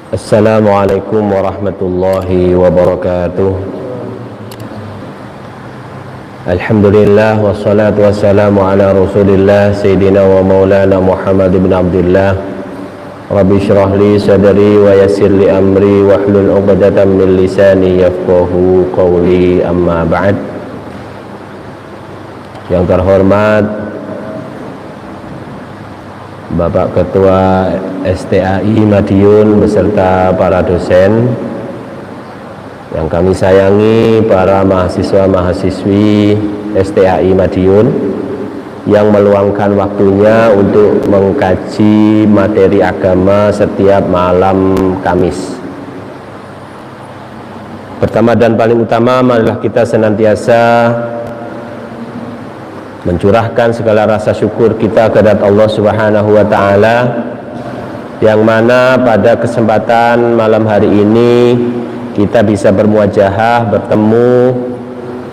Assalamualaikum warahmatullahi wabarakatuh. Alhamdulillah wassalatu wassalamu ala rasulillah Sayyidina wa maulana Muhammad ibn Abdullah. Rabbi syrah li sadri wa yassir li amri wahlul 'uqdatam min lisani yafqahu qawli, amma ba'd. Yang terhormat Bapak Ketua STAI Madiun beserta para dosen yang kami sayangi, para mahasiswa-mahasiswi STAI Madiun yang meluangkan waktunya untuk mengkaji materi agama setiap malam Kamis. Pertama dan paling utama, marilah kita senantiasa mencurahkan segala rasa syukur kita kepada Allah Subhanahu wa Ta'ala, yang mana pada kesempatan malam hari ini kita bisa bermuajahah, bertemu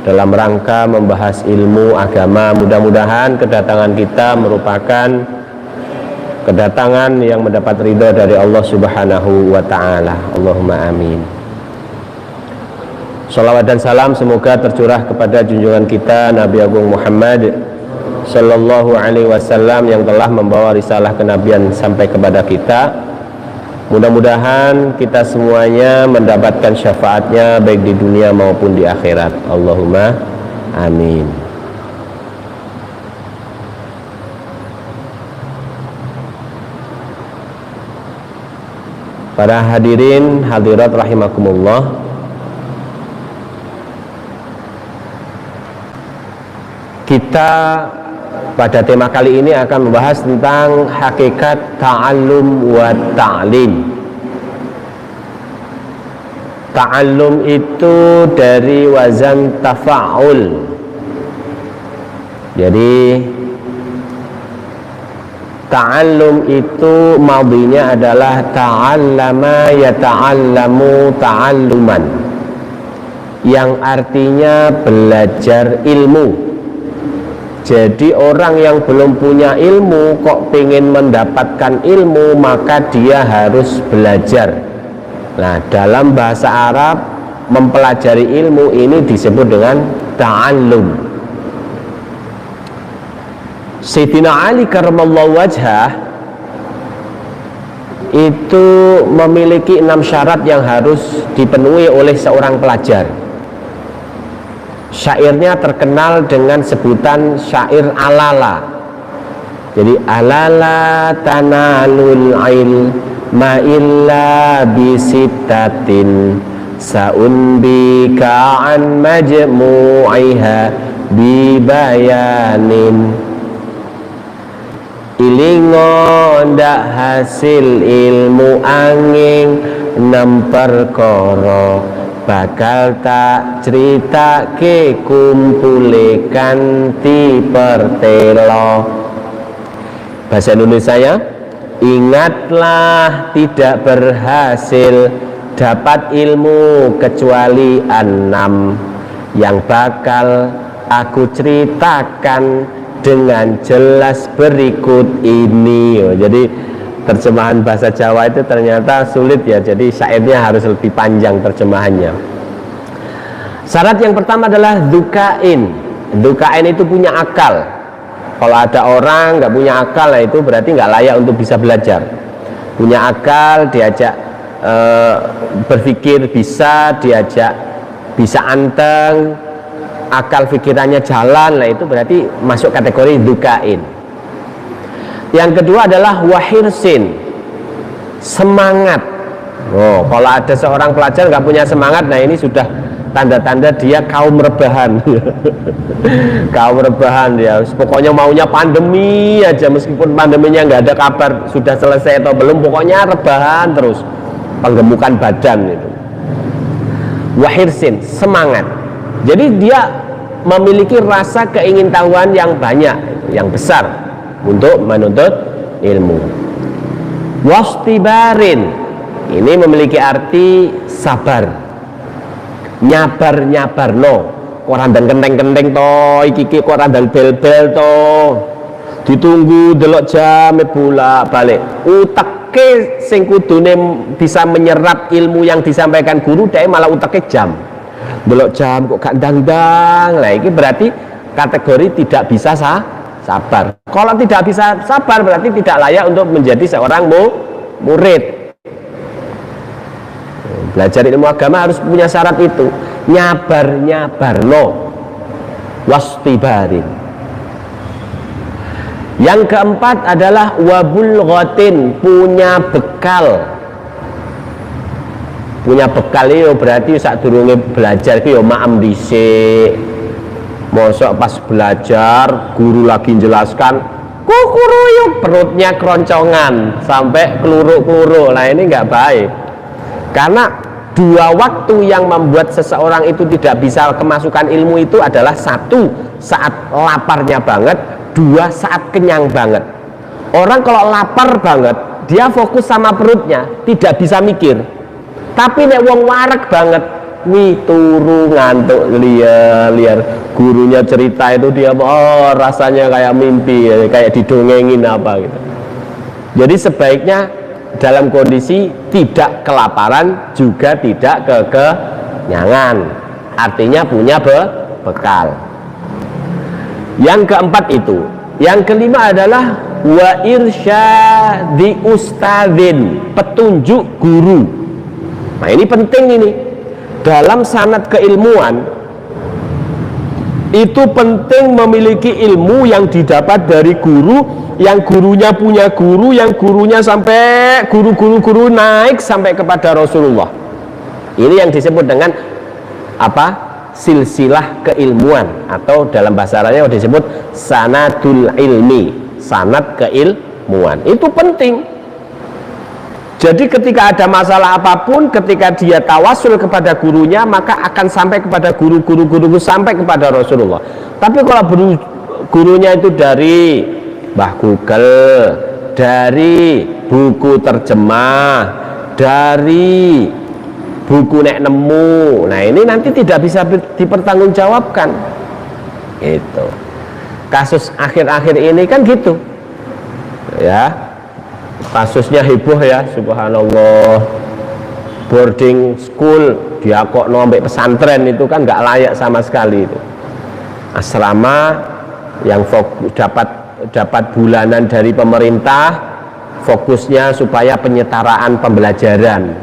dalam rangka membahas ilmu agama. Mudah-mudahan kedatangan kita merupakan kedatangan yang mendapat ridha dari Allah Subhanahu wa Ta'ala. Allahumma amin. Salawat dan salam semoga tercurah kepada junjungan kita Nabi Agung Muhammad Sallallahu Alaihi Wasallam yang telah membawa risalah kenabian sampai kepada kita. Mudah-mudahan kita semuanya mendapatkan syafaatnya baik di dunia maupun di akhirat. Allahumma amin. Para hadirin hadirat rahimakumullah, kita pada tema kali ini akan membahas tentang hakikat ta'allum wa ta'lim. Ta'allum itu dari wazan tafa'ul. Jadi ta'allum itu madhinya adalah ta'allama yata'allamu ta'alluman, yang artinya belajar ilmu. Jadi orang yang belum punya ilmu kok pengen mendapatkan ilmu, maka dia harus belajar. Nah, dalam bahasa Arab mempelajari ilmu ini disebut dengan ta'allum. Sayyidina Ali karramallahu wajhah itu memiliki 6 syarat yang harus dipenuhi oleh seorang pelajar. Syairnya terkenal dengan sebutan syair alala. Jadi alala tanalul ilma illa bisittatin sa'unbika an majmu'iha bibayanin. Ilingo ndak hasil ilmu angin 6 perkara, bakal tak cerita ke kumpule kanthi pertelo. Bahasa Indonesianya, ingatlah tidak berhasil dapat ilmu kecuali 6 yang bakal aku ceritakan dengan jelas berikut ini. Jadi terjemahan bahasa Jawa itu ternyata sulit ya, jadi syairnya harus lebih panjang terjemahannya. Syarat yang pertama adalah dukain. Dukain itu punya akal. Kalau ada orang nggak punya akal, nah itu berarti nggak layak untuk bisa belajar. Punya akal, diajak berpikir bisa, diajak bisa anteng, akal pikirannya jalan, nah itu berarti masuk kategori dukain. Yang kedua adalah wahirsin, semangat. Oh, kalau ada seorang pelajar nggak punya semangat, nah ini sudah tanda-tanda dia kaum rebahan. Kaum rebahan ya. Pokoknya maunya pandemi aja, meskipun pandeminya nggak ada kabar sudah selesai atau belum, pokoknya rebahan terus, penggemukan badan itu. Wahirsin, semangat. Jadi dia memiliki rasa keingintahuan yang banyak, yang besar untuk menuntut ilmu. Wastibarin, ini memiliki arti sabar, nyabar no, orang dan kenteng to, iki orang dan bel to, ditunggu delok jam bolak balik, utek uteke sing kudune bisa menyerap ilmu yang disampaikan guru, dia malah uteke jam. Delok jam kok gak ndang-ndang. Lah iki berarti kategori tidak bisa sabar. Kalau tidak bisa sabar berarti tidak layak untuk menjadi seorang murid. Belajar ilmu agama harus punya syarat itu. Nyabar-nyabarno wastibarin. Yang keempat adalah wabulghatin, punya bekal. Punya bekal itu berarti sadurunge belajar itu ya maem dhisik. Mosok pas belajar guru lagi menjelaskan kukuruyuk, perutnya keroncongan sampai keluruk-keluruk. Nah ini nggak baik. Karena dua waktu yang membuat seseorang itu tidak bisa kemasukan ilmu itu adalah satu saat laparnya banget, dua saat kenyang banget. Orang kalau lapar banget dia fokus sama perutnya, tidak bisa mikir. Tapi nek wong wareg banget, wih turu ngantuk liar gurunya cerita itu dia rasanya kayak mimpi, kayak didongengin apa gitu. Jadi sebaiknya dalam kondisi tidak kelaparan juga tidak kekenyangan, artinya punya bekal. Yang keempat itu. Yang kelima adalah wa irsyadi ustadzin, petunjuk guru. Nah ini penting ini. Dalam sanad keilmuan itu penting memiliki ilmu yang didapat dari guru, yang gurunya punya guru, yang gurunya sampai guru naik sampai kepada Rasulullah. Ini yang disebut dengan apa? Silsilah keilmuan, atau dalam bahasa Arabnya disebut sanadul ilmi, sanad keilmuan. Itu penting. Jadi ketika ada masalah apapun, ketika dia tawasul kepada gurunya, maka akan sampai kepada guru sampai kepada Rasulullah. Tapi kalau gurunya itu dari Mbah Google, dari buku terjemah, dari buku nek nemu, nah ini nanti tidak bisa dipertanggungjawabkan. Itu kasus akhir-akhir ini kan gitu ya, kasusnya heboh ya, subhanallah. Boarding school dia kok nombek pesantren itu kan nggak layak sama sekali. Itu asrama yang dapat bulanan dari pemerintah, fokusnya supaya penyetaraan pembelajaran.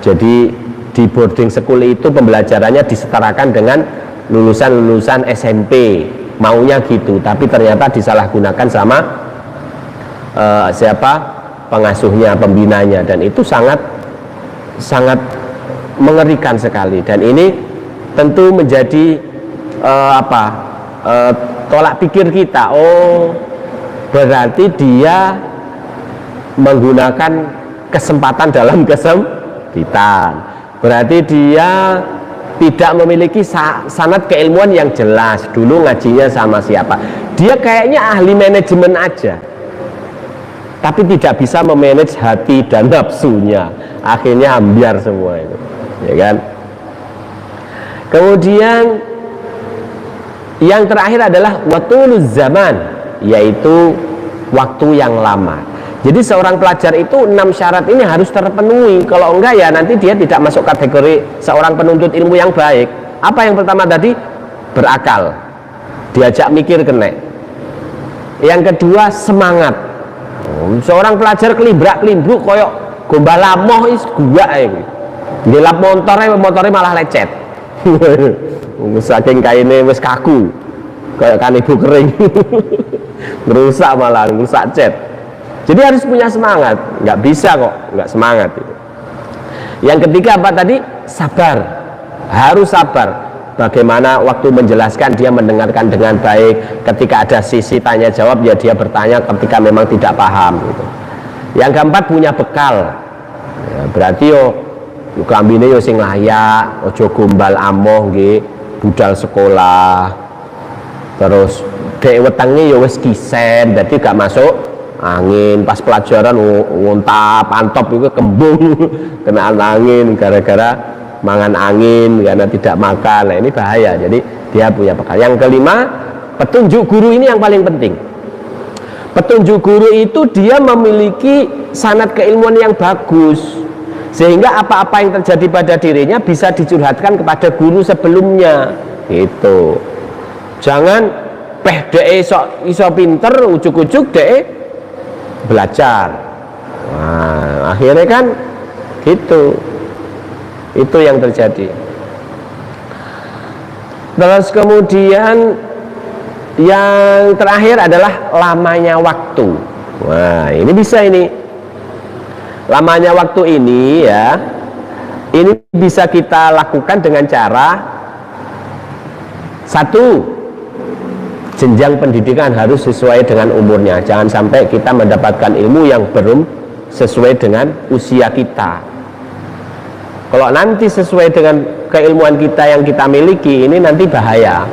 Jadi di boarding school itu pembelajarannya disetarakan dengan lulusan SMP, maunya gitu, tapi ternyata disalahgunakan sama pengasuhnya, pembinanya, dan itu sangat mengerikan sekali. Dan ini tentu menjadi tolak pikir kita. Oh, berarti dia menggunakan kesempatan dalam kesempitan. Berarti dia tidak memiliki sanad keilmuan yang jelas. Dulu ngajinya sama siapa? Dia kayaknya ahli manajemen aja, tapi tidak bisa memanage hati dan nafsunya. Akhirnya ambiar semua itu, ya kan? Kemudian yang terakhir adalah watuluz zaman, yaitu waktu yang lama. Jadi seorang pelajar itu 6 syarat ini harus terpenuhi. Kalau enggak ya nanti dia tidak masuk kategori seorang penuntut ilmu yang baik. Apa yang pertama tadi? Berakal, diajak mikir kena. Yang kedua semangat. Seorang pelajar kelibrak-kelibruk koyok gombal lamoh is gua iki. Ngelap motornya malah lecet. Saking kaine wis kaku. Kayak kanibu kering. Merusak malah, merusak cat. Jadi harus punya semangat, nggak bisa kok nggak semangat itu. Yang ketiga apa tadi? Sabar, harus sabar. Bagaimana waktu menjelaskan dia mendengarkan dengan baik. Ketika ada sisi tanya jawab ya dia bertanya ketika memang tidak paham gitu. Yang keempat punya bekal. Ya, berarti yo kambine yo sing layak, ojo gombal amoh nggih, budal sekolah. Terus dek wetenge yo wis kisen, berarti gak masuk angin. Pas pelajaran ngontap antop itu kembung kena angin gara-gara mangan angin karena tidak makan. Nah ini bahaya, jadi dia punya bekal. Yang kelima, petunjuk guru ini yang paling penting. Petunjuk guru itu dia memiliki sanad keilmuan yang bagus, sehingga apa-apa yang terjadi pada dirinya bisa dicurhatkan kepada guru sebelumnya. Gitu. Jangan dek iso pinter, ujuk-ujuk dek belajar. Nah, akhirnya kan gitu. Itu yang terjadi. Terus kemudian yang terakhir adalah lamanya waktu. Wah, ini bisa ini. Lamanya waktu ini ya. Ini bisa kita lakukan dengan cara satu, jenjang pendidikan harus sesuai dengan umurnya. Jangan sampai kita mendapatkan ilmu yang belum sesuai dengan usia kita. Kalau nanti sesuai dengan keilmuan kita yang kita miliki, ini nanti bahaya.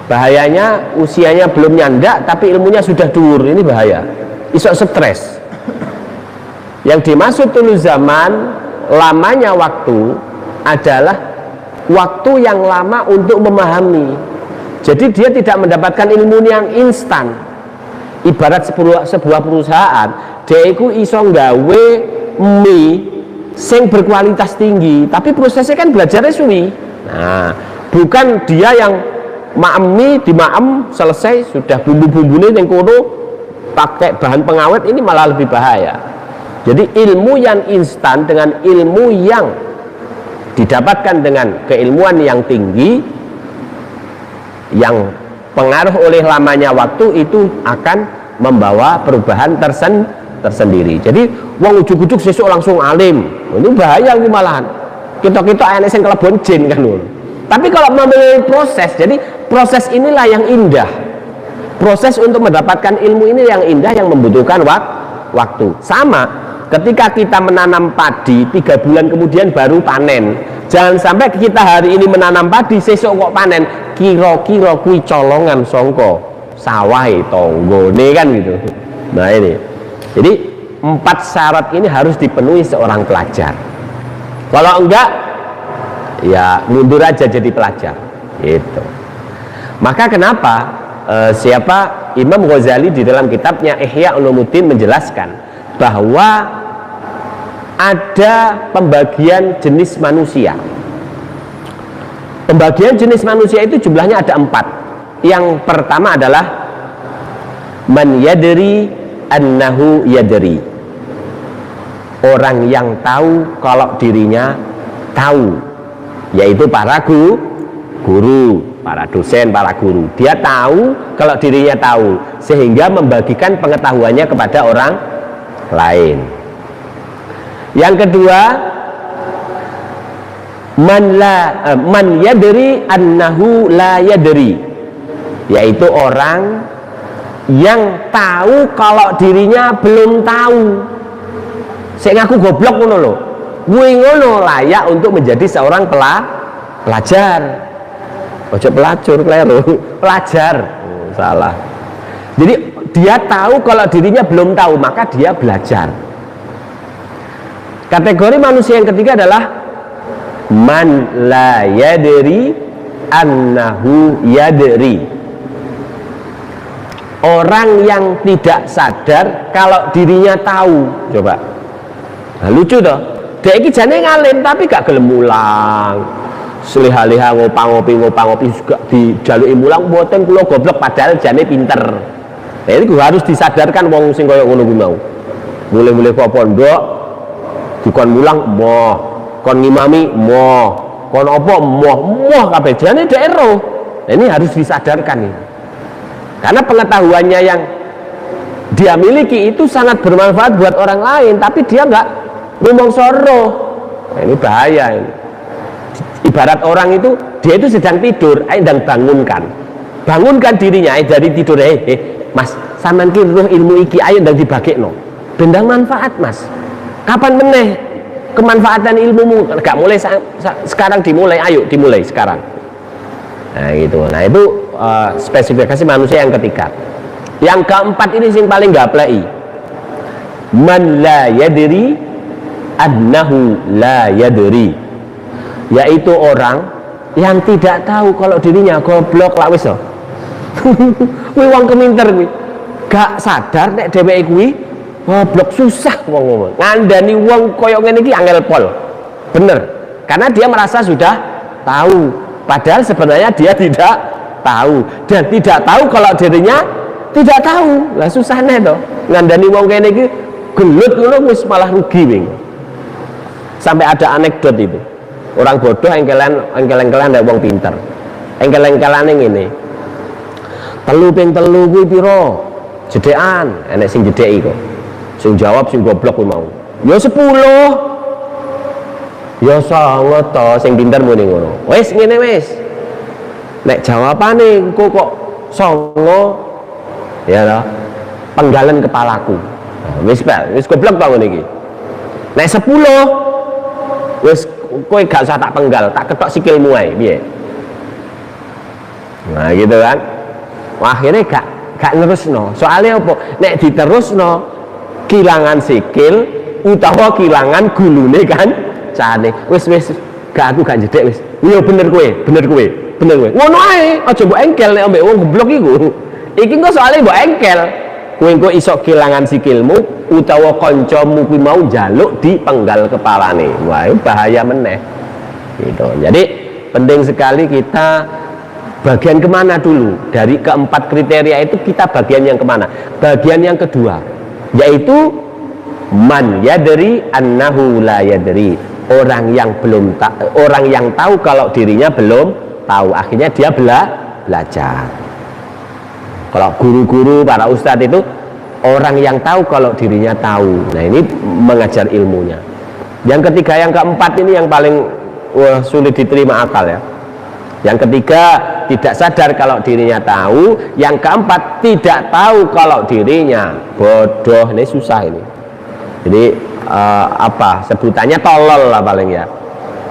Bahayanya usianya belum nyandak tapi ilmunya sudah dhuwur, ini bahaya. Isok stres. Yang dimaksud dulu zaman lamanya waktu adalah waktu yang lama untuk memahami. Jadi dia tidak mendapatkan ilmu yang instan. Ibarat sebuah perusahaan, dia itu iso nggawe mie sing berkualitas tinggi, tapi prosesnya kan belajarnya suwi. Nah, bukan dia yang maem di maem selesai sudah bumbu-bumbunya yang kono pakai bahan pengawet, ini malah lebih bahaya. Jadi ilmu yang instan dengan ilmu yang didapatkan dengan keilmuan yang tinggi yang pengaruh oleh lamanya waktu itu akan membawa perubahan tersendiri. Jadi wong ujuk-ujuk sesuk langsung alim, ini bahaya ini malahan. Kita ayane sing kelebon jin kan lho. Tapi kalau memiliki proses, jadi proses inilah yang indah. Proses untuk mendapatkan ilmu ini yang indah, yang membutuhkan waktu. Sama ketika kita menanam padi, 3 bulan kemudian baru panen. Jangan sampai kita hari ini menanam padi, sesuk kok panen. Kira-kira kui colongan songko sawai tonggone kan gitu. Nah ini. Jadi 4 syarat ini harus dipenuhi seorang pelajar. Kalau enggak, ya mundur aja jadi pelajar. Gitu. Maka kenapa siapa Imam Ghazali di dalam kitabnya Ihya Ulumuddin menjelaskan bahwa ada pembagian jenis manusia. Pembagian jenis manusia itu jumlahnya ada 4. Yang pertama adalah man yadri annahu yadri, orang yang tahu kalau dirinya tahu, yaitu para guru, para dosen, para guru. Dia tahu kalau dirinya tahu, sehingga membagikan pengetahuannya kepada orang lain. Yang kedua, man yadri annahu la yadri, yaitu orang yang tahu kalau dirinya belum tahu. Saya ngaku goblok ngono lho. Kuwi ngono layak untuk menjadi seorang pelajar. Ojo pelacur, kleru. Pelajar. Salah. Jadi dia tahu kalau dirinya belum tahu, maka dia belajar. Kategori manusia yang ketiga adalah man la yadri annahu yadri, orang yang tidak sadar kalau dirinya tahu. Coba, nah, lucu toh, dia ini jane ngalim tapi gak gelem mulang, seliha-liha ngopi juga dijaluki mulang, mboten kula goblok padahal jane pinter. Nah, ini harus disadarkan wong sing kaya ngono kuwi mau. Mulai-mulai kok pondok dikon mulang moh, kon ngimami moh, kon apa moh kabeh jane daerah. Nah, ini harus disadarkan nih. Karena pengetahuannya yang dia miliki itu sangat bermanfaat buat orang lain, tapi dia nggak ngomong soro. Nah, ini bahaya ini. Ibarat orang itu, dia itu sedang tidur, ayo dan bangunkan dirinya dari tidur. Mas, sampean ki roh ilmu iki, ayo dan dibagekno. Bendang manfaat mas. Kapan meneh kemanfaatan ilmumu? Gak mulai sekarang dimulai, ayo dimulai sekarang. Nah gitu. Nah itu spesifikasi manusia yang ketiga. Yang keempat ini yang paling gaplei, man la yadri annahu la yadri, yaitu orang yang tidak tahu kalau dirinya goblok lah wis. Kuwi wong keminter kuwi. gak sadar nek dheweke kuwi goblok, susah wong ngomong. Ngandani wong koyo ngene iki angel pol. Bener. Karena dia merasa sudah tahu, padahal sebenarnya dia tidak tahu dan tidak tahu kalau dirinya tidak tahu. Lah susahnya toh. Ngandani wong kene iki gelut ngono wis malah rugi wing. Sampai ada anekdot itu. Orang bodoh engkel-engkelan ndak wong pinter. Engkel-engkelane ngene. Telu ping telu kuwi pira? Jedekan, enek sing jedeki kok. Sing jawab sing goblok kuwi mau. Ya 10. Ya sangat to sing pinter muni ngono. Wis ngene wis. Nek jawabane engko kok 9 ya toh. Penggalan kepalaku. Wis Pak, wis goblok to ngene iki. Nek 10 wis kowe gak usah tak penggal, tak ketok sikilmu ae, piye? Nah, gitu kan. Wah, akhirnya gak nerusno. Soalnya apa? Nek diterusno kilangan sikil utawa kilangan gulune kan cane. Wis gak aku gak jedek wis. Iya bener kowe. Ngono ae, aja mbok engkel nek ambek wong goblok iku. Iki kok soalnya mbok engkel. Kowe engko iso kilangan sikilmu utawa kancamu kuwi mau njaluk dipenggal kepalane. Wah, itu bahaya meneh. Gitu. Jadi penting sekali kita bagian kemana dulu dari keempat kriteria itu, kita bagian yang kemana? Bagian yang kedua, yaitu man yadri annahu la yadri, orang yang tahu kalau dirinya belum tahu, akhirnya dia belajar. Kalau guru-guru, para ustadz itu orang yang tahu kalau dirinya tahu. Nah, ini mengajar ilmunya. Yang ketiga, yang keempat ini yang paling sulit diterima akal ya. Yang ketiga, tidak sadar kalau dirinya tahu. Yang keempat, tidak tahu kalau dirinya bodoh. Ini susah ini. Jadi apa sebutannya, tolol lah paling ya.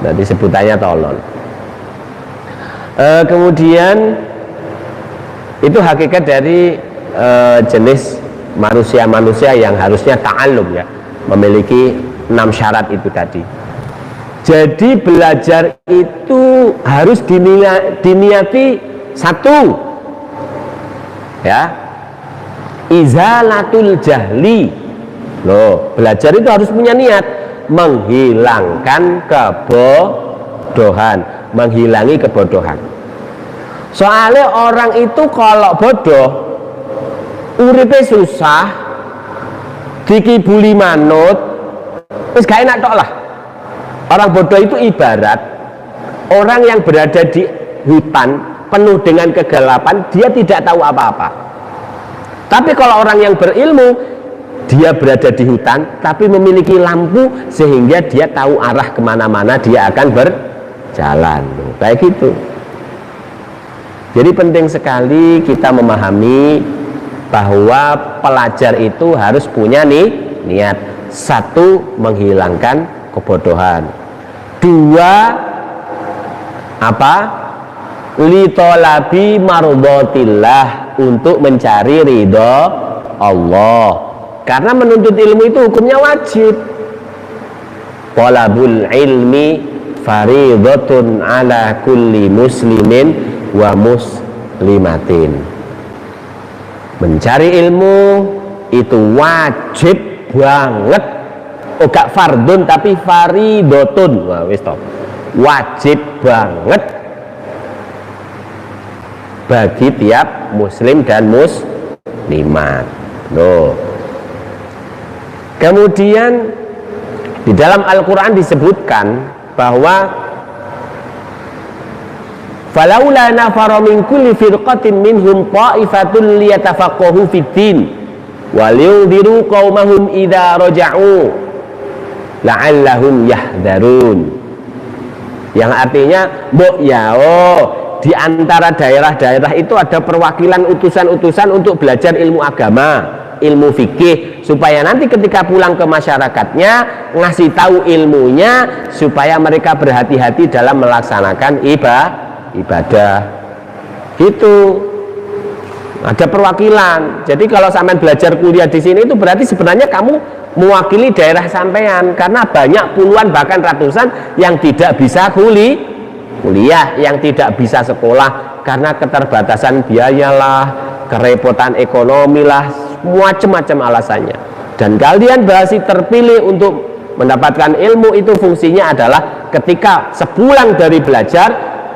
Jadi sebutannya tolol. Kemudian itu hakikat dari jenis manusia-manusia yang harusnya ta'allum ya, memiliki 6 syarat itu tadi. Jadi belajar itu harus diniati satu ya, izalatul jahli. Loh, belajar itu harus punya niat menghilangkan kebodohan, menghilangi kebodohan. Soalnya orang itu kalau bodoh uripe susah, dikibuli manut, wis gak enak tok lah. Orang bodoh itu ibarat orang yang berada di hutan penuh dengan kegelapan, dia tidak tahu apa-apa. Tapi kalau orang yang berilmu, dia berada di hutan tapi memiliki lampu sehingga dia tahu arah kemana-mana dia akan berjalan. Kayak gitu. Jadi penting sekali kita memahami bahwa pelajar itu harus punya niat. Satu, menghilangkan kebodohan. Dua, apa? Litolabi mardotillah, untuk mencari ridho Allah. Karena menuntut ilmu itu hukumnya wajib. Thalabul ilmi faridatun ala kulli muslimin wa muslimatin. Mencari ilmu itu wajib banget. Oh, gak fardun tapi faridotun. Wah, wis to. Wajib banget bagi tiap muslim dan muslimat. Loh. Kemudian di dalam Al-Quran disebutkan bahwa falaula nafara min kulli firqatin minhum ta'ifatun liyatafaqahu fid-din wa liyunziru qaumahum idza raja'u la'allahum yahdharun. Yang artinya, mbok ya di antara daerah-daerah itu ada perwakilan utusan-utusan untuk belajar ilmu agama, ilmu fikih, supaya nanti ketika pulang ke masyarakatnya ngasih tahu ilmunya supaya mereka berhati-hati dalam melaksanakan ibadah. Gitu. Ada perwakilan. Jadi kalau sampean belajar kuliah di sini itu berarti sebenarnya kamu mewakili daerah sampean, karena banyak puluhan bahkan ratusan yang tidak bisa kuliah, yang tidak bisa sekolah karena keterbatasan biaya lah, kerepotan ekonomi lah, macam-macam alasannya. Dan kalian berhasil terpilih untuk mendapatkan ilmu itu fungsinya adalah ketika sepulang dari belajar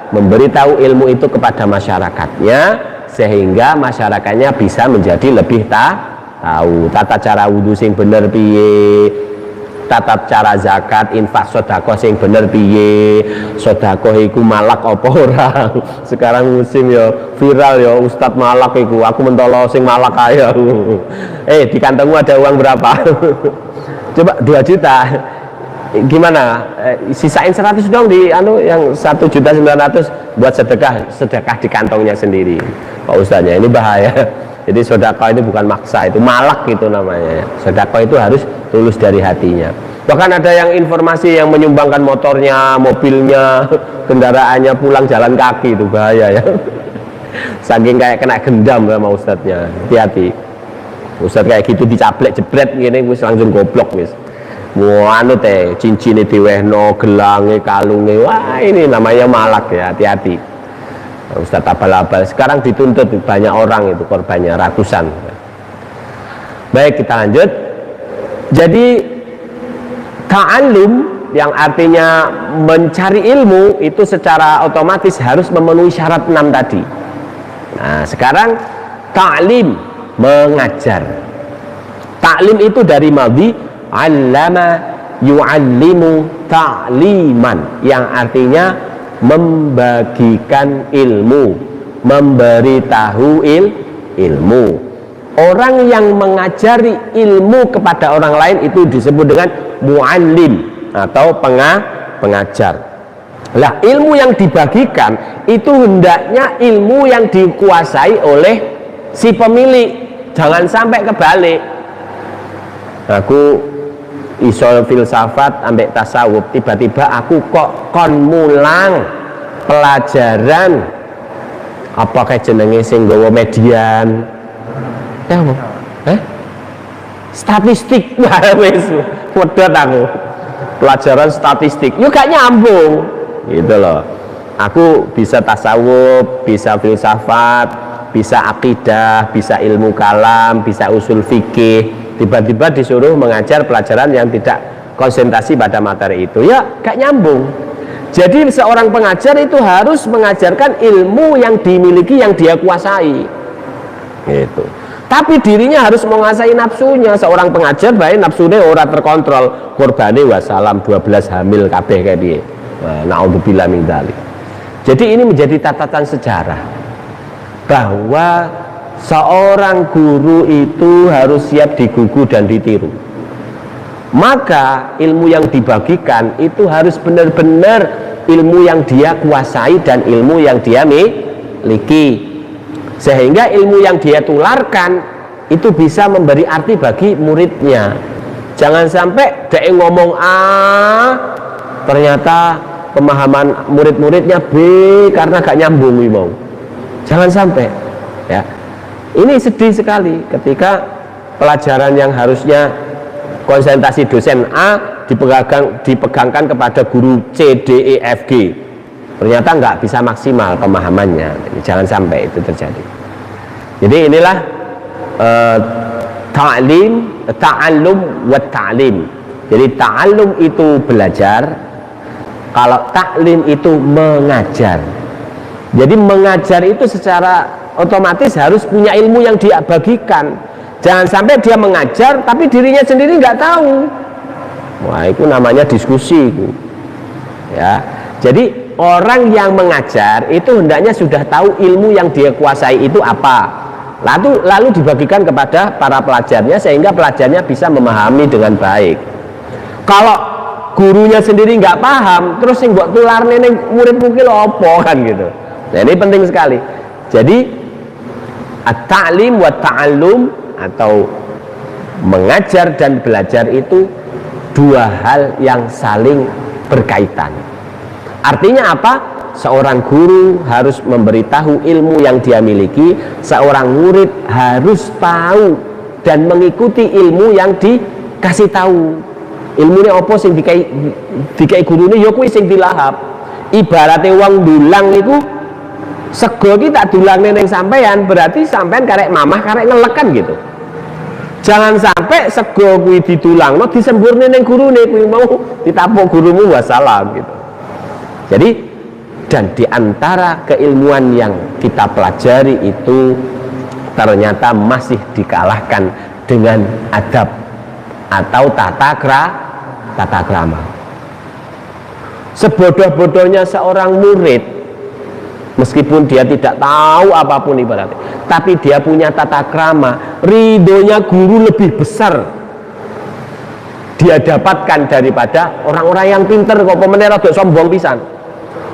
memberitahu ilmu itu kepada masyarakatnya, sehingga masyarakatnya bisa menjadi lebih tahu tata cara wudhu sing bener piye, tata cara zakat, infak, sedekah sing bener piye, sedekah iku malak apa ora. Sekarang musim ya viral ya Ustadz malak iku, aku mentolo sing malak aja. Di kantongmu ada uang berapa? Coba 2 juta. Gimana? Sisain 100 dong di yang 1.900.000 buat sedekah di kantongnya sendiri. Pak Ustadznya ini bahaya. Jadi sedekah itu bukan maksa, itu malak itu namanya. Sedekah itu harus tulus dari hatinya. Bahkan ada yang informasi yang menyumbangkan motornya, mobilnya, kendaraannya pulang jalan kaki, itu bahaya ya. Saking kayak kena gendam sama ustadznya. Hati-hati. Ustadz kayak gitu dicaplek jebret gini wis langsung goblok wis. Wah teh cincin diwehno, gelange, kalunge. Wah ini namanya malak ya, hati-hati. Ustadz abal-abal sekarang dituntut banyak orang itu korbannya ratusan. Baik, kita lanjut. Jadi ta'allum yang artinya mencari ilmu itu secara otomatis harus memenuhi syarat 6 tadi. Nah sekarang ta'lim, mengajar. Ta'lim itu dari madhi allama yu'allimu ta'liman, yang artinya membagikan ilmu, memberitahu ilmu. Orang yang mengajari ilmu kepada orang lain itu disebut dengan muallim atau pengajar. Lah ilmu yang dibagikan itu hendaknya ilmu yang dikuasai oleh si pemilik, jangan sampai kebalik. Aku iso filsafat ambek tasawuf, tiba-tiba aku kok kon mulang pelajaran apa kayak jenenge sing nggawa median statistik. Wis wedot aku pelajaran statistik yuk gak nyambung gitu loh. Aku bisa tasawuf, bisa filsafat, bisa akidah, bisa ilmu kalam, bisa usul fikih, tiba-tiba disuruh mengajar pelajaran yang tidak konsentrasi pada materi itu, ya gak nyambung. Jadi seorang pengajar itu harus mengajarkan ilmu yang dimiliki, yang dia kuasai gitu. Tapi dirinya harus menguasai nafsunya. Seorang pengajar baik nafsunya ora terkontrol, korbane wasalam 12 hamil kabeh kayak dia. Naudzubillah min dzalik. Jadi ini menjadi catatan sejarah bahwa seorang guru itu harus siap digugu dan ditiru. Maka ilmu yang dibagikan itu harus benar-benar ilmu yang dia kuasai dan ilmu yang dia miliki, sehingga ilmu yang dia tularkan itu bisa memberi arti bagi muridnya. Jangan sampai dia ngomong A ternyata pemahaman murid-muridnya B karena gak nyambung mau. Jangan sampai ya. Ini sedih sekali ketika pelajaran yang harusnya konsentrasi dosen A dipegangkan kepada guru C, D, E, F, G, ternyata nggak bisa maksimal pemahamannya. Jangan sampai itu terjadi. Jadi inilah ta'allum wa ta'lim. Jadi ta'allum itu belajar, kalau ta'lim itu mengajar. Jadi mengajar itu secara otomatis harus punya ilmu yang dia bagikan. Jangan sampai dia mengajar tapi dirinya sendiri nggak tahu. Wah itu namanya diskusi itu. Ya, jadi orang yang mengajar itu hendaknya sudah tahu ilmu yang dia kuasai itu apa, lalu dibagikan kepada para pelajarnya sehingga pelajarnya bisa memahami dengan baik. Kalau gurunya sendiri nggak paham, terus yang buat tular neneng murid mungkin opo kan gitu. Nah ini penting sekali. Jadi at-ta'lim wa ta'allum atau mengajar dan belajar itu dua hal yang saling berkaitan. Artinya apa? Seorang guru harus memberitahu ilmu yang dia miliki, seorang murid harus tahu dan mengikuti ilmu yang dikasih tahu. Ilmunya apa sing dikai gurune ya kuwi sing dilahap. Ibaratnya wong dulang itu sego iki tak dulangne ning sampean, berarti sampean karek mamah karek ngelek kan gitu. Jangan sampai sego kuwi ditulangno disempurne ning gurune kuwi mau ditapuk gurumu wassalam gitu. Jadi dan diantara keilmuan yang kita pelajari itu ternyata masih dikalahkan dengan adab atau tata krama. Sebodoh-bodohnya seorang murid, meskipun dia tidak tahu apapun ibaratnya, tapi dia punya tata krama, ridhonya guru lebih besar dia dapatkan daripada orang-orang yang pinter kok pemenang rada sombong pisan.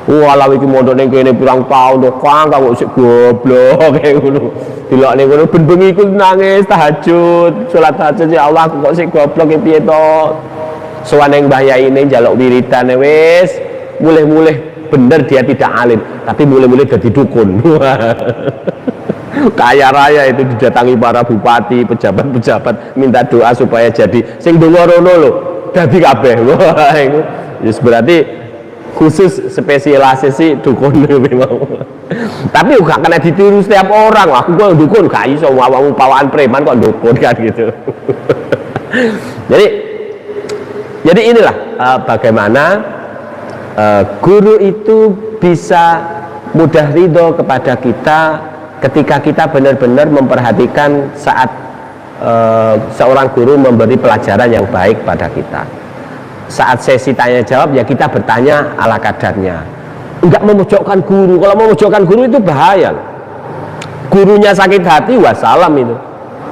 Walau iki mondok ning kene pirang taun kok kok sik goblok kayak ngono. Delok ning ngono ben bengi iku nangis tahajud, salat tahajud ya Allah kok sik goblok iki piye to. Sowan ning Mbah Yai ini njaluk wiridan wis mulih-mulih bener dia tidak alim, tapi mulih-mulih jadi dukun. Kaya raya itu didatangi para bupati, pejabat-pejabat minta doa supaya jadi sing donga rono lho dadi kabeh. Wah iku wis berarti khusus spesialisasi dukun memang. Tapi gak kena ditiru setiap orang. Aku kok dukun gak iso awakmu pawaan preman kok dukun kan gitu. Jadi inilah bagaimana guru itu bisa mudah ridho kepada kita ketika kita benar-benar memperhatikan saat seorang guru memberi pelajaran yang baik pada kita. Saat sesi tanya jawab ya kita bertanya ala kadarnya, enggak memojokkan guru. Kalau memojokkan guru itu bahaya. Gurunya sakit hati wassalam itu.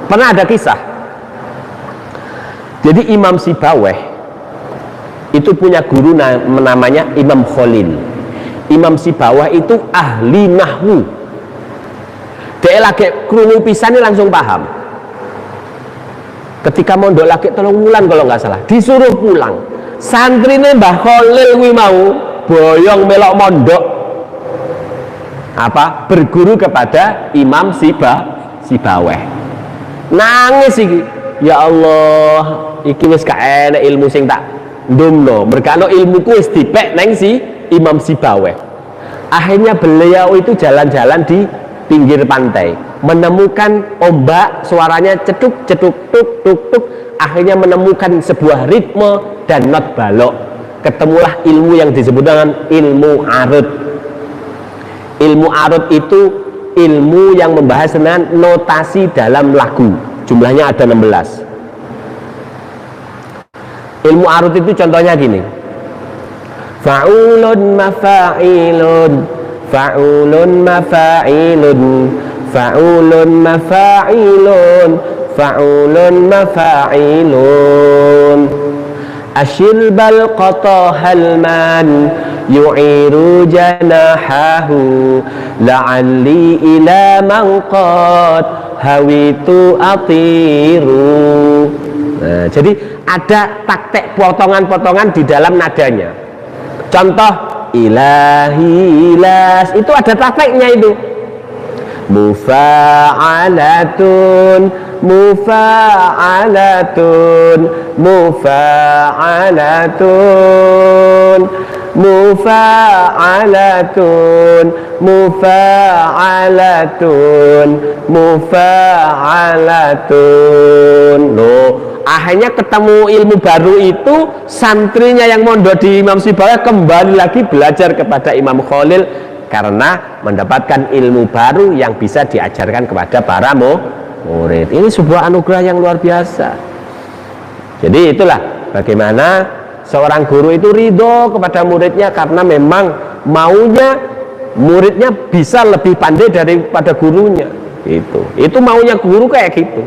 Pernah ada kisah, jadi Imam Sibaweh itu punya guru namanya Imam Khalil. Imam Sibawah itu ahli nahwu. Dia lagi krungu pisan ini langsung paham. Ketika mondok lagi 3 wulan kalau nggak salah, disuruh pulang. Santrine Mbah Khalil kuwi mau boyong melok mondok apa? Berguru kepada Imam Sibawah. Nangis iki. Ya Allah, iki wis gak enak ilmu sing tak ndumno, merkano ilmuku wis dipek neng si Imam Sibawah. Akhirnya beliau itu jalan-jalan di pinggir pantai, menemukan ombak, suaranya ceduk ceduk tuk tuk tuk, akhirnya menemukan sebuah ritme dan not balok. Ketemulah ilmu yang disebut dengan ilmu arut. Ilmu arut itu ilmu yang membahas tentang notasi dalam lagu. Jumlahnya ada 16. Ilmu arut itu contohnya gini, fa'ulun mafa'ilun, fa'ulun mafa'ilun, fa'ulun mafa'ilun, fa'ulun mafa'ilun, asyilbal qatahal man yu'iru janahahu la'alli ila man qad hawitu atiru. Nah, jadi ada taktik potongan-potongan di dalam nadanya. Contoh ilahi ilas itu ada taktiknya itu. Mufa'alatun, mufa'alatun, mufa'alatun, mufa'alatun, mufa'alatun, mufa'alatun. Loh, akhirnya ketemu ilmu baru itu, santrinya yang mondok di Imam Sibawah kembali lagi belajar kepada Imam Khalil karena mendapatkan ilmu baru yang bisa diajarkan kepada para murid. Ini sebuah anugerah yang luar biasa. Jadi itulah bagaimana seorang guru itu ridho kepada muridnya karena memang maunya muridnya bisa lebih pandai daripada gurunya. Itu maunya guru kayak gitu.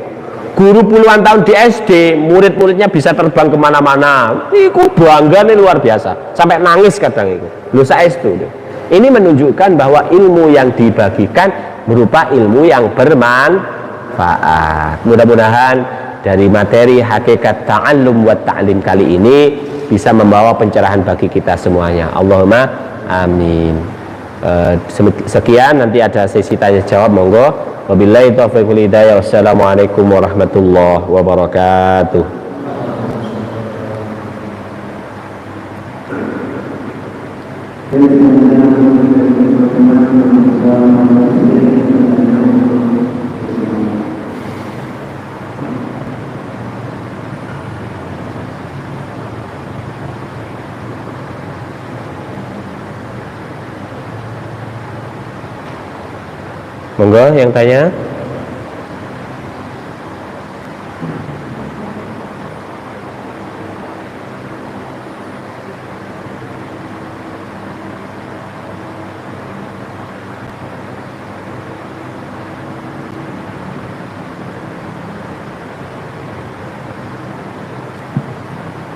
Guru puluhan tahun di SD, murid-muridnya bisa terbang kemana-mana. Itu bangga nih luar biasa. Sampai nangis kadang itu. Lu saestu. Ini menunjukkan bahwa ilmu yang dibagikan berupa ilmu yang bermanfaat. Mudah-mudahan dari materi hakikat ta'allum wa ta'lim kali ini bisa membawa pencerahan bagi kita semuanya. Allahumma amin. Sekian, nanti ada sesi tanya jawab, monggo. Wabillahi taufiq wal hidayah. Wassalamualaikum warahmatullahi wabarakatuh. Monggo yang tanya.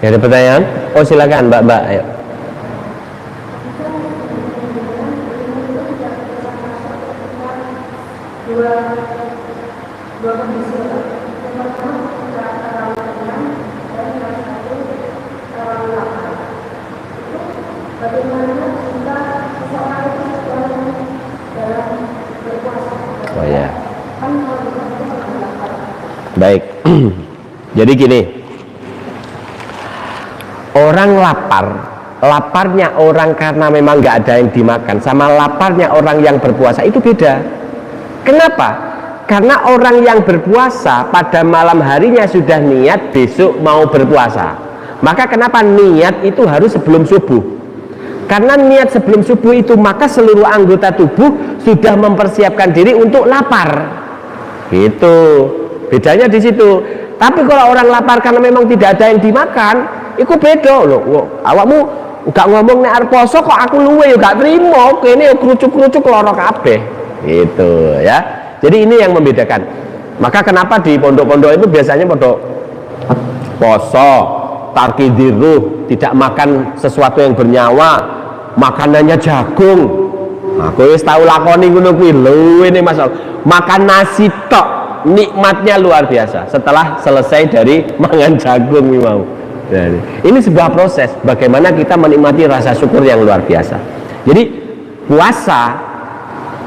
Ada pertanyaan? Oh silakan Mbak, ayo. Oh ya. Baik. Jadi gini. Orang laparnya orang karena memang nggak ada yang dimakan, sama laparnya orang yang berpuasa itu beda. Kenapa? Karena orang yang berpuasa pada malam harinya sudah niat besok mau berpuasa. Maka kenapa niat itu harus sebelum subuh? Karena niat sebelum subuh itu maka seluruh anggota tubuh sudah mempersiapkan diri untuk lapar. Itu bedanya di situ. Tapi kalau orang lapar karena memang tidak ada yang dimakan, iku beda loh. Awakmu gak ngomong nek arep poso kok aku luwe yo gak trimo, kene yo krucuk-krucuk lara kabeh. Gitu ya. Jadi ini yang membedakan. Maka kenapa di pondok-pondok itu biasanya pondok poso, tarkidiruh, tidak makan sesuatu yang bernyawa, makanannya jagung. Aku wis tau lakoni ngono kuwi lho, ini masalah. Makan nasi tok, nikmatnya luar biasa setelah selesai dari mangan jagung mau. Jadi, ini sebuah proses bagaimana kita menikmati rasa syukur yang luar biasa. Jadi puasa,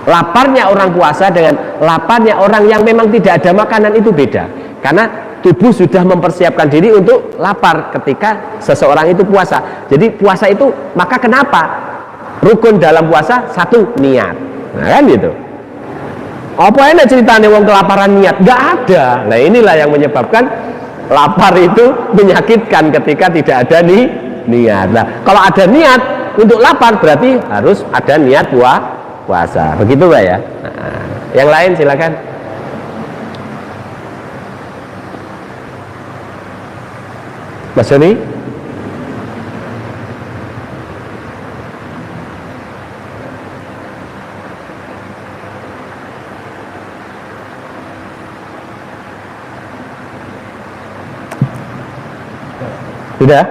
laparnya orang puasa dengan laparnya orang yang memang tidak ada makanan itu beda. Karena tubuh sudah mempersiapkan diri untuk lapar ketika seseorang itu puasa. Jadi puasa itu, maka kenapa rukun dalam puasa? Satu, niat. Nah kan gitu. Apa enak ceritanya wong kelaparan niat? Gak ada. Nah inilah yang menyebabkan lapar itu menyakitkan ketika tidak ada niat. Nah kalau ada niat untuk lapar berarti harus ada niat puasa. Begitu Pak ya. Nah, yang lain silakan. Mas Joni. Sudah?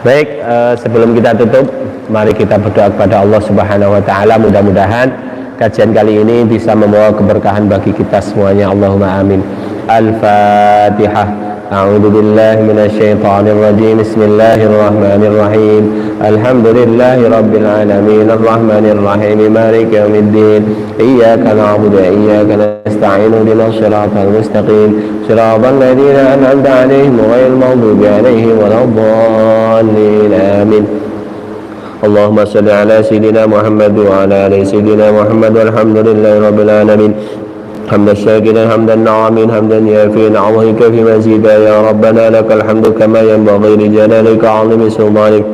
Baik, sebelum kita tutup, mari kita berdoa kepada Allah Subhanahu wa taala. Mudah-mudahan kajian kali ini bisa membawa keberkahan bagi kita semuanya. Allahumma amin. Al-Fatihah. A'udzu billahi minasyaitonir rajim. Bismillahirrahmanirrahim. Alhamdulillahi rabbil alamin. Arrahmanir rahim. Maliki yaumiddin. Iyyaka na'budu wa iyyaka nasta'in. Ihdinas siratal mustaqim. Siratal ladzina an'amta 'alaihim ghairil maghdubi 'alaihim waladdallin. Amin. Allahumma shalli ala sayyidina Muhammad wa ala ali sayyidina Muhammad walhamdulillahi rabbil alamin. حمد الشاكرين حمد الناعمين حمدا يافي نعمك في مزيدا يا ربنا لك الحمد كما ينبغي لجلالك عظيم سلطانك.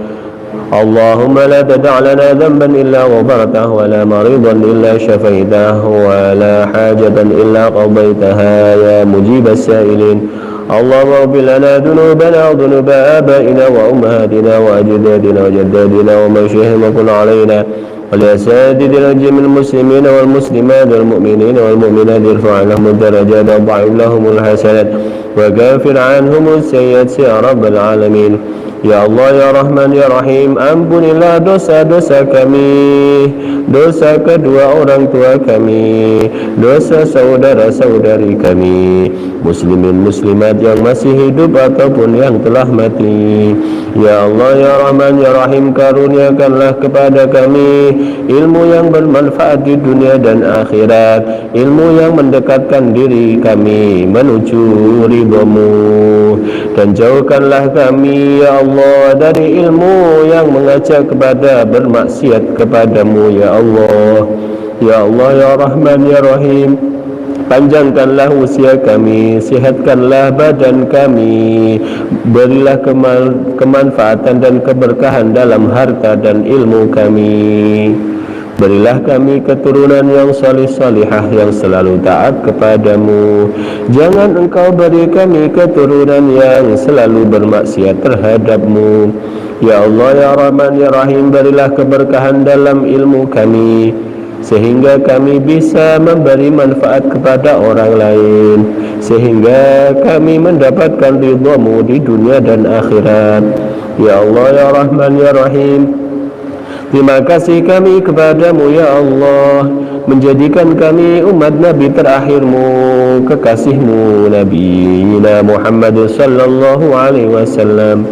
اللهم لا تدع لنا ذنبا إلا غفرته ولا مريضا إلا شفيته ولا حاجة إلا قضيتها يا مجيب السائلين. اللهم اغفر لنا ذنوبنا وذنوب آبائنا وأمهاتنا وأجدادنا وجدادنا ومشيخنا وكن علينا ولأساتذتنا جميع المسلمين والمسلمات والمؤمنين والمؤمنات ارفع لهم الدرجات وضاعف لهم الحسنات وكافر عنهم السيئات يا رب العالمين. Ya Allah ya Rahman ya Rahim, ampunilah dosa-dosa kami, dosa kedua orang tua kami, dosa saudara-saudari kami, muslimin muslimat yang masih hidup ataupun yang telah mati. Ya Allah ya Rahman ya Rahim, karuniakanlah kepada kami ilmu yang bermanfaat di dunia dan akhirat, ilmu yang mendekatkan diri kami menuju ridhamu, dan jauhkanlah kami ya Allah dari ilmu yang mengajak kepada bermaksiat kepadamu ya Allah. Ya Allah ya Rahman ya Rahim, panjangkanlah usia kami, sihatkanlah badan kami, berilah kemanfaatan dan keberkahan dalam harta dan ilmu kami. Berilah kami keturunan yang salih-salihah yang selalu taat kepadamu. Jangan engkau beri kami keturunan yang selalu bermaksiat terhadapmu. Ya Allah, ya Rahman, ya Rahim, berilah keberkahan dalam ilmu kami, sehingga kami bisa memberi manfaat kepada orang lain, sehingga kami mendapatkan ridhamu di dunia dan akhirat. Ya Allah, ya Rahman, ya Rahim, terima kasih kami kepadamu ya Allah, menjadikan kami umat Nabi terakhirmu, kekasihmu Nabi Muhammad sallallahu alaihi wasallam.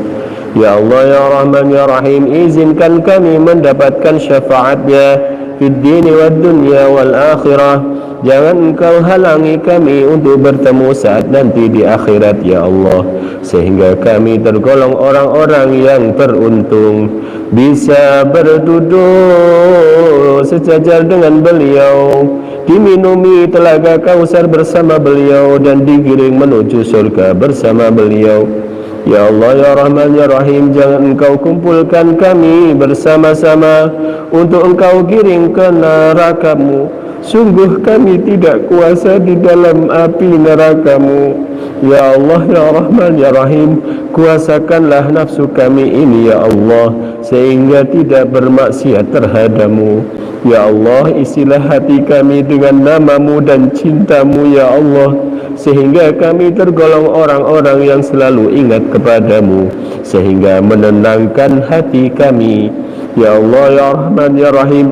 Ya Allah, ya Rahman, ya Rahim, izinkan kami mendapatkan syafaatnya fid dini wad dunya wal akhirah. Jangan engkau halangi kami untuk bertemu saat nanti di akhirat ya Allah, sehingga kami tergolong orang-orang yang beruntung, bisa berduduk sejajar dengan beliau, diminumi telaga Kausar bersama beliau, dan digiring menuju surga bersama beliau. Ya Allah, ya Rahman, ya Rahim, jangan engkau kumpulkan kami bersama-sama untuk engkau giring ke neraka-Mu. Sungguh kami tidak kuasa di dalam api neraka-Mu. Ya Allah, ya Rahman, ya Rahim, kuasakanlah nafsu kami ini ya Allah, sehingga tidak bermaksiat terhadap-Mu. Ya Allah, isilah hati kami dengan nama-Mu dan cinta-Mu ya Allah, sehingga kami tergolong orang-orang yang selalu ingat kepadamu, sehingga menenangkan hati kami. Ya Allah, ya Rahman, ya Rahim,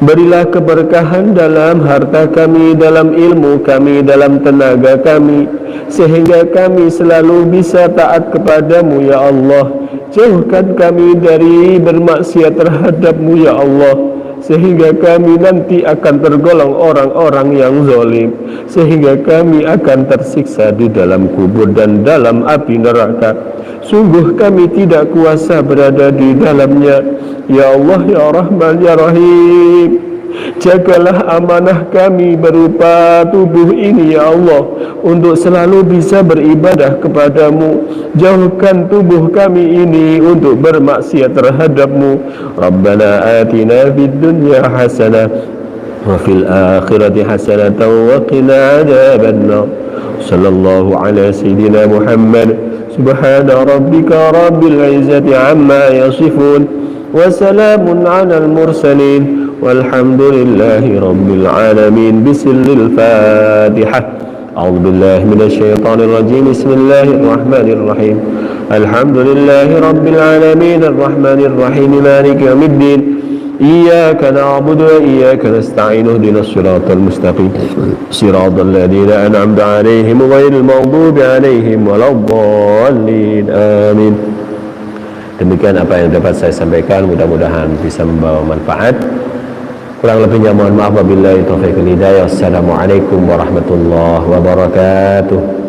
berilah keberkahan dalam harta kami, dalam ilmu kami, dalam tenaga kami, sehingga kami selalu bisa taat kepadamu ya Allah. Jauhkan kami dari bermaksiat terhadap-Mu ya Allah, sehingga kami nanti akan tergolong orang-orang yang zalim, sehingga kami akan tersiksa di dalam kubur dan dalam api neraka. Sungguh kami tidak kuasa berada di dalamnya. Ya Allah, ya Rahman, ya Rahim, jagalah amanah kami berupa tubuh ini ya Allah, untuk selalu bisa beribadah kepadamu. Jauhkan tubuh kami ini untuk bermaksiat terhadap-Mu. Rabbana atina fid dunya hasanah wa fil akhirati hasanatan wa qina adzabannar. Sallallahu ala sayyidina Muhammad. Subhana rabbika rabbil izzati amma yasifun, wa salamun alal mursalin, walhamdulillahi rabbil alamin. Bismillahil Fatihah. A'udzu billahi minasy syaithanir rajim. Bismillahirrahmanir rahim. Alhamdulillahi rabbil alamin, arrahmanir rahim, maliki yaumiddin. Iyyaka na'budu wa iyyaka nasta'in. Ihdinas siratal mustaqim. Siratal ladzina an'amta 'alaihim ghairil maghdubi 'alaihim waladdallin. Amin. Demikian apa yang dapat saya sampaikan, mudah-mudahan bisa membawa manfaat. Kurang lebihnya mohon maaf, wabillahi taufiq wal hidayah. Assalamualaikum warahmatullahi wabarakatuh.